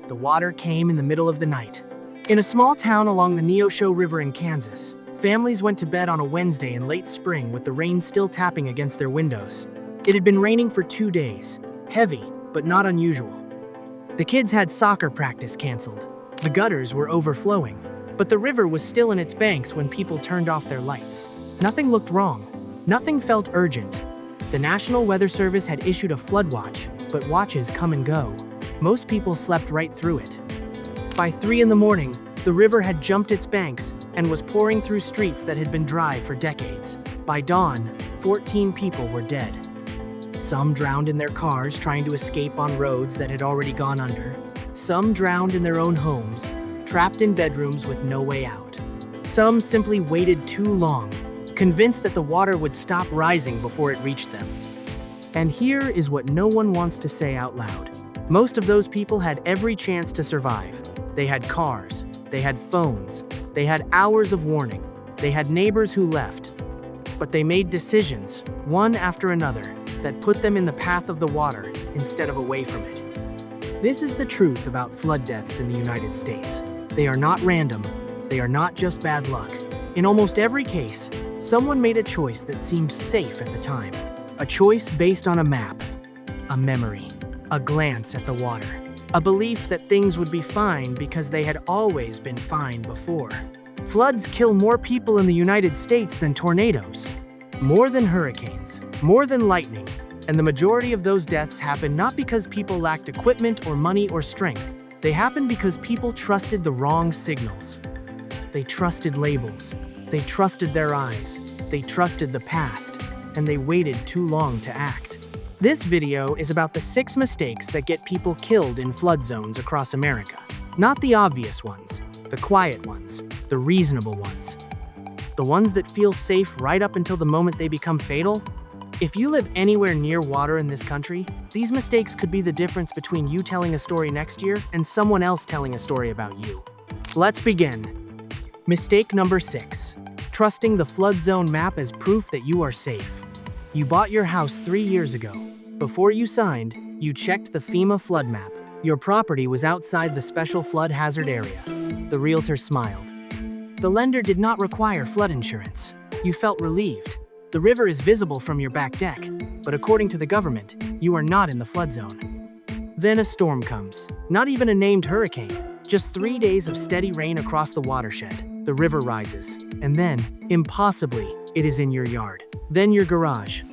The water came in the middle of the night. In a small town along the Neosho River in Kansas, families went to bed on a Wednesday in late spring with the rain still tapping against their windows. It had been raining for 2 days, heavy, but not unusual. The kids had soccer practice canceled. The gutters were overflowing, but the river was still in its banks when people turned off their lights. Nothing looked wrong. Nothing felt urgent. The National Weather Service had issued a flood watch, but watches come and go. Most people slept right through it. By 3 in the morning, the river had jumped its banks and was pouring through streets that had been dry for decades. By dawn, 14 people were dead. Some drowned in their cars trying to escape on roads that had already gone under. Some drowned in their own homes, trapped in bedrooms with no way out. Some simply waited too long, convinced that the water would stop rising before it reached them. And here is what no one wants to say out loud. Most of those people had every chance to survive. They had cars, they had phones, they had hours of warning, they had neighbors who left. But they made decisions, one after another, that put them in the path of the water instead of away from it. This is the truth about flood deaths in the United States. They are not random, they are not just bad luck. In almost every case, someone made a choice that seemed safe at the time. A choice based on a map, a memory, a glance at the water, a belief that things would be fine because they had always been fine before. Floods kill more people in the United States than tornadoes, more than hurricanes, more than lightning, and the majority of those deaths happen not because people lacked equipment or money or strength. They happened because people trusted the wrong signals. They trusted labels, they trusted their eyes, they trusted the past, and they waited too long to act. This video is about the 6 mistakes that get people killed in flood zones across America. Not the obvious ones, the quiet ones, the reasonable ones. The ones that feel safe right up until the moment they become fatal. If you live anywhere near water in this country, these mistakes could be the difference between you telling a story next year and someone else telling a story about you. Let's begin. Mistake number 6. Trusting the flood zone map as proof that you are safe. You bought your house 3 years ago. Before you signed, you checked the FEMA flood map. Your property was outside the special flood hazard area. The realtor smiled. The lender did not require flood insurance. You felt relieved. The river is visible from your back deck, but according to the government, you are not in the flood zone. Then a storm comes. Not even a named hurricane. Just 3 days of steady rain across the watershed. The river rises. And then, impossibly, it is in your yard. Then your garage.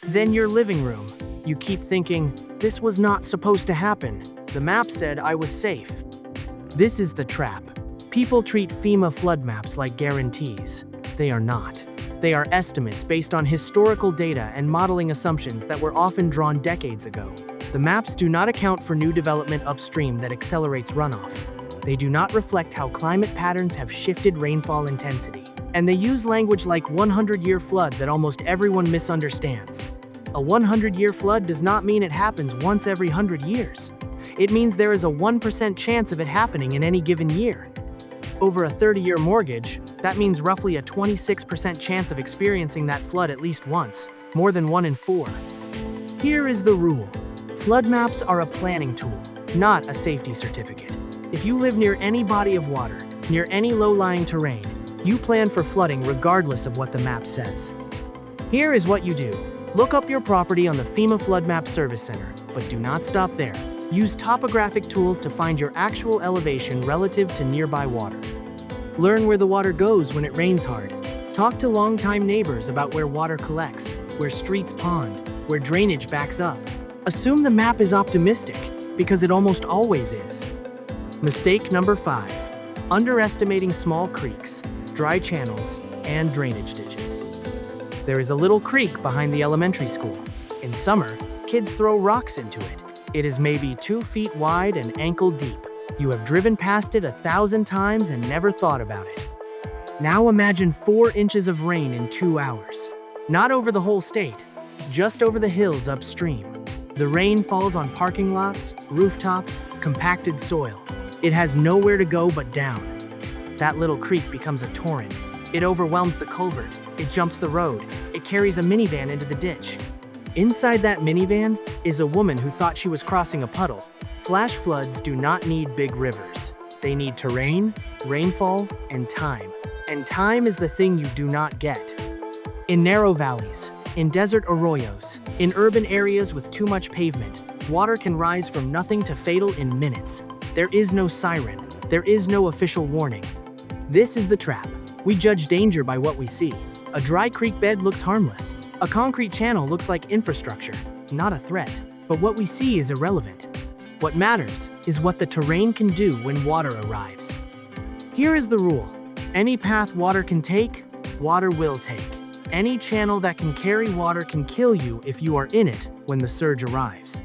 Then your living room. You keep thinking, this was not supposed to happen. The map said I was safe. This is the trap. People treat FEMA flood maps like guarantees. They are not. They are estimates based on historical data and modeling assumptions that were often drawn decades ago. The maps do not account for new development upstream that accelerates runoff. They do not reflect how climate patterns have shifted rainfall intensity. And they use language like 100-year flood that almost everyone misunderstands. A 100-year flood does not mean it happens once every 100 years. It means there is a 1% chance of it happening in any given year. Over a 30-year mortgage, that means roughly a 26% chance of experiencing that flood at least once, more than 1 in 4. Here is the rule. Flood maps are a planning tool, not a safety certificate. If you live near any body of water, near any low-lying terrain, you plan for flooding regardless of what the map says. Here is what you do. Look up your property on the FEMA Flood Map Service Center, but do not stop there. Use topographic tools to find your actual elevation relative to nearby water. Learn where the water goes when it rains hard. Talk to longtime neighbors about where water collects, where streets pond, where drainage backs up. Assume the map is optimistic, because it almost always is. Mistake number 5. Underestimating small creeks, dry channels, and drainage ditches. There is a little creek behind the elementary school. In summer, kids throw rocks into it. It is maybe 2 feet wide and ankle deep. You have driven past it 1,000 times and never thought about it. Now imagine 4 inches of rain in 2 hours. Not over the whole state, just over the hills upstream. The rain falls on parking lots, rooftops, compacted soil. It has nowhere to go but down. That little creek becomes a torrent. It overwhelms the culvert. It jumps the road. It carries a minivan into the ditch. Inside that minivan is a woman who thought she was crossing a puddle, Flash floods do not need big rivers. They need terrain, rainfall, and time. And time is the thing you do not get. In narrow valleys, in desert arroyos, in urban areas with too much pavement, water can rise from nothing to fatal in minutes. There is no siren. There is no official warning. This is the trap. We judge danger by what we see. A dry creek bed looks harmless. A concrete channel looks like infrastructure, not a threat. But what we see is irrelevant. What matters is what the terrain can do when water arrives. Here is the rule. Any path water can take, water will take. Any channel that can carry water can kill you if you are in it when the surge arrives.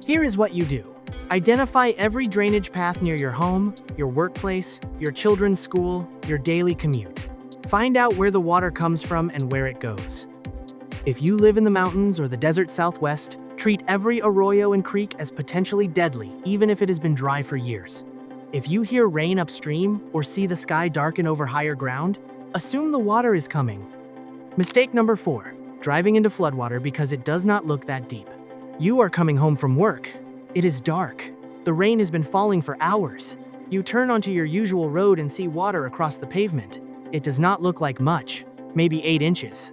Here is what you do. Identify every drainage path near your home, your workplace, your children's school, your daily commute. Find out where the water comes from and where it goes. If you live in the mountains or the desert southwest, treat every arroyo and creek as potentially deadly, even if it has been dry for years. If you hear rain upstream or see the sky darken over higher ground, assume the water is coming. Mistake number 4, driving into floodwater because it does not look that deep. You are coming home from work. It is dark. The rain has been falling for hours. You turn onto your usual road and see water across the pavement. It does not look like much, maybe 8 inches.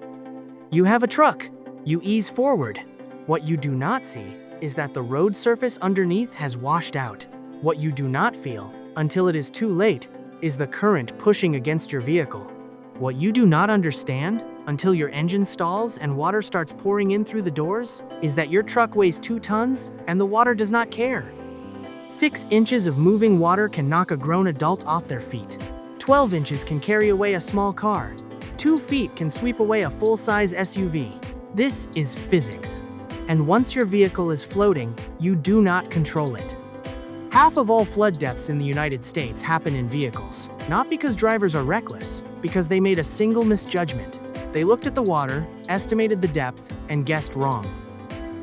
You have a truck. You ease forward. What you do not see is that the road surface underneath has washed out. What you do not feel, until it is too late, is the current pushing against your vehicle. What you do not understand, until your engine stalls and water starts pouring in through the doors, is that your truck weighs 2 tons and the water does not care. 6 inches of moving water can knock a grown adult off their feet. 12 inches can carry away a small car. 2 feet can sweep away a full-size SUV. This is physics. And once your vehicle is floating, you do not control it. Half of all flood deaths in the United States happen in vehicles, not because drivers are reckless, because they made a single misjudgment. They looked at the water, estimated the depth, and guessed wrong.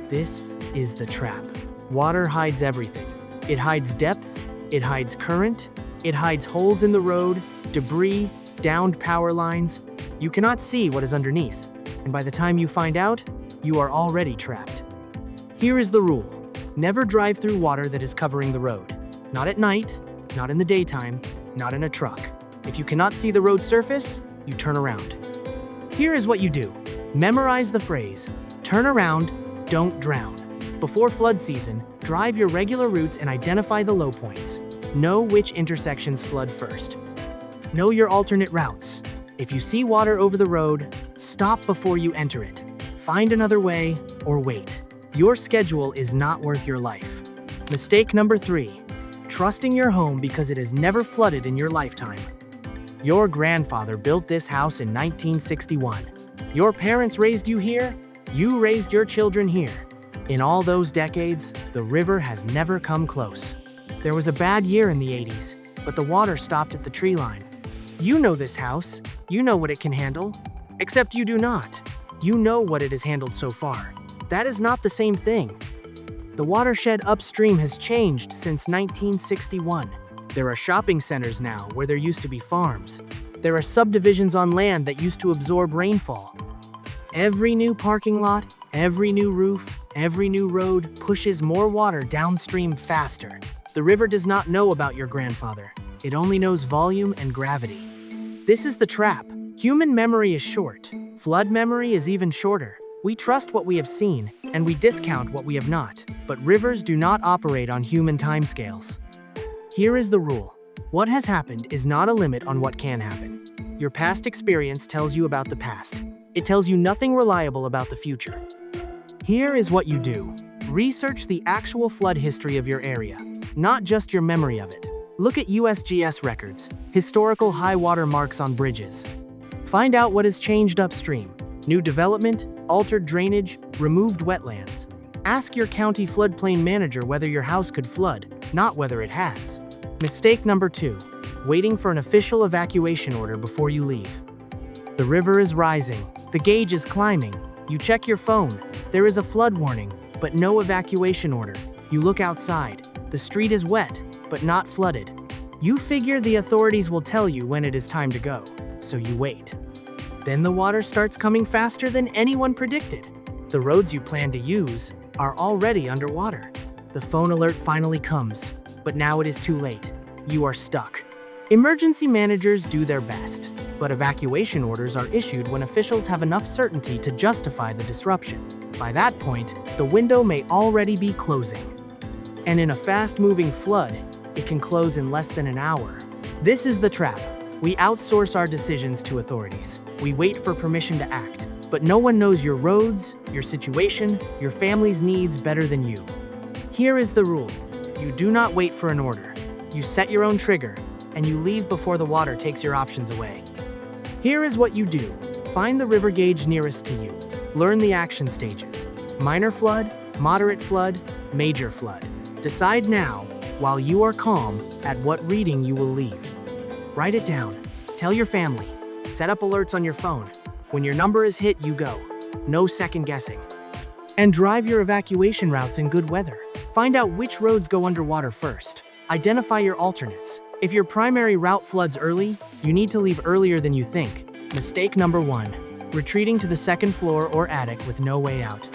This is the trap. Water hides everything. It hides depth, it hides current, it hides holes in the road, debris, downed power lines. You cannot see what is underneath, and by the time you find out, you are already trapped. Here is the rule. Never drive through water that is covering the road. Not at night, not in the daytime, not in a truck. If you cannot see the road surface, you turn around. Here is what you do. Memorize the phrase, turn around, don't drown. Before flood season, drive your regular routes and identify the low points. Know which intersections flood first. Know your alternate routes. If you see water over the road, stop before you enter it. Find another way or wait. Your schedule is not worth your life. Mistake number 3, trusting your home because it has never flooded in your lifetime. Your grandfather built this house in 1961. Your parents raised you here. You raised your children here. In all those decades, the river has never come close. There was a bad year in the 80s, but the water stopped at the tree line. You know this house. You know what it can handle. Except you do not. You know what it has handled so far. That is not the same thing. The watershed upstream has changed since 1961. There are shopping centers now where there used to be farms. There are subdivisions on land that used to absorb rainfall. Every new parking lot, every new roof, every new road pushes more water downstream faster. The river does not know about your grandfather. It only knows volume and gravity. This is the trap. Human memory is short. Flood memory is even shorter. We trust what we have seen, and we discount what we have not. But rivers do not operate on human timescales. Here is the rule. What has happened is not a limit on what can happen. Your past experience tells you about the past. It tells you nothing reliable about the future. Here is what you do. Research the actual flood history of your area, not just your memory of it. Look at USGS records, historical high water marks on bridges. Find out what has changed upstream. New development, altered drainage, removed wetlands. Ask your county floodplain manager whether your house could flood, not whether it has. Mistake number 2, waiting for an official evacuation order before you leave. The river is rising. The gauge is climbing. You check your phone. There is a flood warning, but no evacuation order. You look outside. The street is wet, but not flooded. You figure the authorities will tell you when it is time to go, so you wait. Then the water starts coming faster than anyone predicted. The roads you plan to use are already underwater. The phone alert finally comes, but now it is too late. You are stuck. Emergency managers do their best, but evacuation orders are issued when officials have enough certainty to justify the disruption. By that point, the window may already be closing. And in a fast-moving flood, it can close in less than an hour. This is the trap. We outsource our decisions to authorities. We wait for permission to act, but no one knows your roads, your situation, your family's needs better than you. Here is the rule. You do not wait for an order. You set your own trigger, and you leave before the water takes your options away. Here is what you do. Find the river gauge nearest to you. Learn the action stages. Minor flood, moderate flood, major flood. Decide now, while you are calm, at what reading you will leave. Write it down. Tell your family. Set up alerts on your phone. When your number is hit, you go. No second guessing. And drive your evacuation routes in good weather. Find out which roads go underwater first. Identify your alternates. If your primary route floods early, you need to leave earlier than you think. Mistake number 1. Retreating to the second floor or attic with no way out.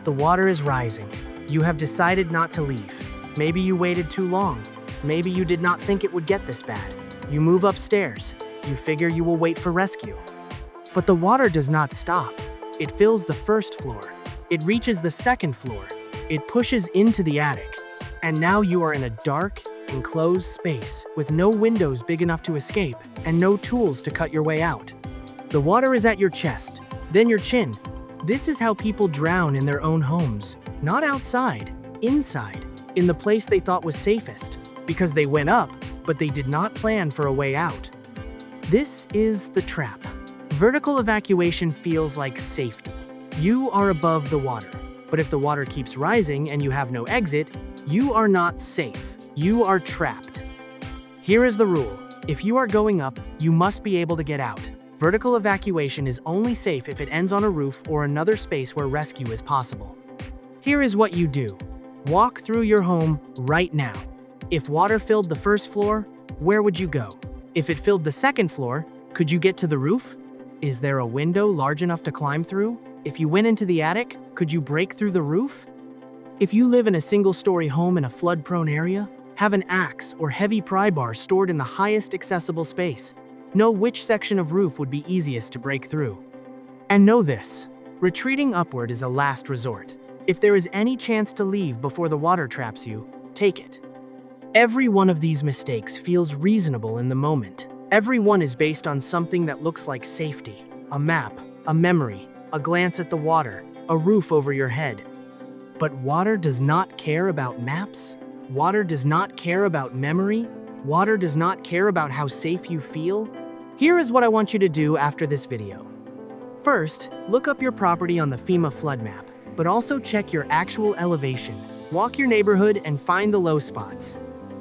The water is rising. You have decided not to leave. Maybe you waited too long. Maybe you did not think it would get this bad. You move upstairs. You figure you will wait for rescue. But the water does not stop. It fills the first floor. It reaches the second floor. It pushes into the attic. And now you are in a dark, enclosed space with no windows big enough to escape and no tools to cut your way out. The water is at your chest, then your chin. This is how people drown in their own homes. Not outside, inside, in the place they thought was safest, because they went up, but they did not plan for a way out. This is the trap. Vertical evacuation feels like safety. You are above the water, but if the water keeps rising and you have no exit, you are not safe. You are trapped. Here is the rule. If you are going up, you must be able to get out. Vertical evacuation is only safe if it ends on a roof or another space where rescue is possible. Here is what you do. Walk through your home right now. If water filled the first floor, where would you go? If it filled the second floor, could you get to the roof? Is there a window large enough to climb through? If you went into the attic, could you break through the roof? If you live in a single-story home in a flood-prone area, have an axe or heavy pry bar stored in the highest accessible space. Know which section of roof would be easiest to break through. And know this, retreating upward is a last resort. If there is any chance to leave before the water traps you, take it. Every one of these mistakes feels reasonable in the moment. Every one is based on something that looks like safety. A map, a memory, a glance at the water, a roof over your head. But water does not care about maps. Water does not care about memory. Water does not care about how safe you feel. Here is what I want you to do after this video. First, look up your property on the FEMA flood map, but also check your actual elevation. Walk your neighborhood and find the low spots.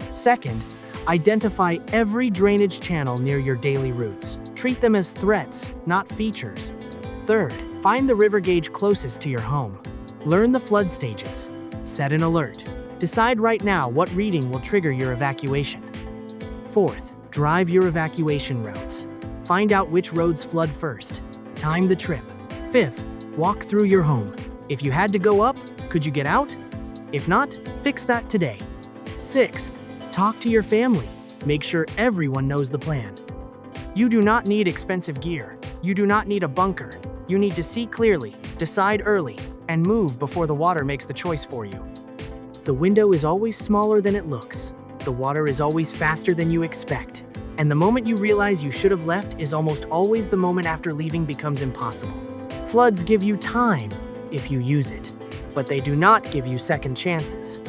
Second, identify every drainage channel near your daily routes. Treat them as threats, not features. Third, find the river gauge closest to your home. Learn the flood stages. Set an alert. Decide right now what reading will trigger your evacuation. Fourth, drive your evacuation routes. Find out which roads flood first. Time the trip. Fifth, walk through your home. If you had to go up, could you get out? If not, fix that today. Sixth, talk to your family. Make sure everyone knows the plan. You do not need expensive gear. You do not need a bunker. You need to see clearly, decide early, and move before the water makes the choice for you. The window is always smaller than it looks. The water is always faster than you expect. And the moment you realize you should have left is almost always the moment after leaving becomes impossible. Floods give you time if you use it, but they do not give you second chances.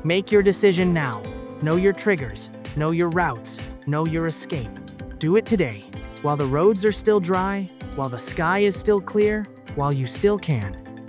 Make your decision now. Know your triggers, know your routes, know your escape. Do it today, while the roads are still dry, while the sky is still clear, while you still can.